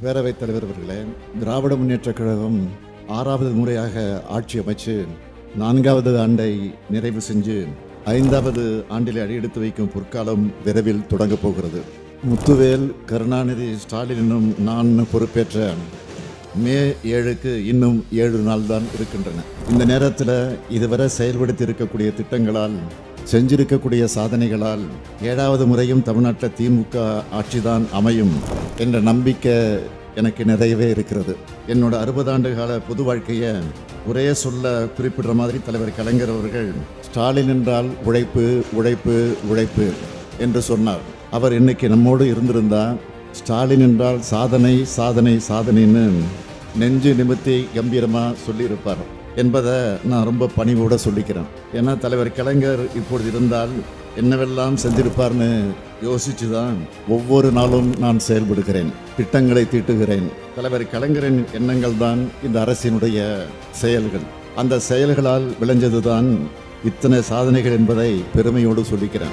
பேரவைத் தலைவர் அவர்களே, திராவிட முன்னேற்றக் கழகம் 6வது முறையாக ஆட்சி அமைச்சு 4வது ஆண்டை நிறைவு செஞ்சு 5வது ஆண்டில் அடியெடுத்து வைக்கும் பொற்காலம் விரைவில் தொடங்கப் போகிறது. முத்துவேல், கருணாநிதி, ஸ்டாலின் என்னும் நான் பொறுப்பேற்ற மே 7க்கு இன்னும் 7 நாள் தான் இருக்கின்றன. இந்த நேரத்தில் இதுவரை செயல்படுத்தி இருக்கக்கூடிய திட்டங்களால், செஞ்சிருக்கக்கூடிய சாதனைகளால் 7வது முறையும் தமிழ்நாட்டில் திமுக ஆட்சிதான் அமையும் என்ற நம்பிக்கை எனக்கு நிறையவே இருக்கிறது. என்னோட 60 ஆண்டு கால பொது வாழ்க்கையை ஒரே சொல்ல குறிப்பிடுற மாதிரி தலைவர் கலைஞர் அவர்கள் ஸ்டாலின் என்றால் உழைப்பு உழைப்பு உழைப்பு என்று சொன்னார். அவர் இன்னைக்கு நம்மோடு இருந்திருந்தா ஸ்டாலின் என்றால் சாதனை சாதனை சாதனைன்னு நெஞ்சு நிமித்தி கம்பீரமாக சொல்லியிருப்பார் என்பதை நான் ரொம்ப பணிவோடு சொல்லிக்கிறேன். ஏன்னா தலைவர் கலைஞர் இப்பொழுது இருந்தால் என்னவெல்லாம் செஞ்சிருப்பார்னு யோசித்து தான் ஒவ்வொரு நாளும் நான் செயல்படுகிறேன், திட்டங்களை தீட்டுகிறேன். தலைவர் கலைஞரின் எண்ணங்கள் தான் இந்த அரசினுடைய செயல்கள். அந்த செயல்களால் விளைஞ்சது தான் இத்தனை சாதனைகள் என்பதை பெருமையோடு சொல்லிக்கிறேன்.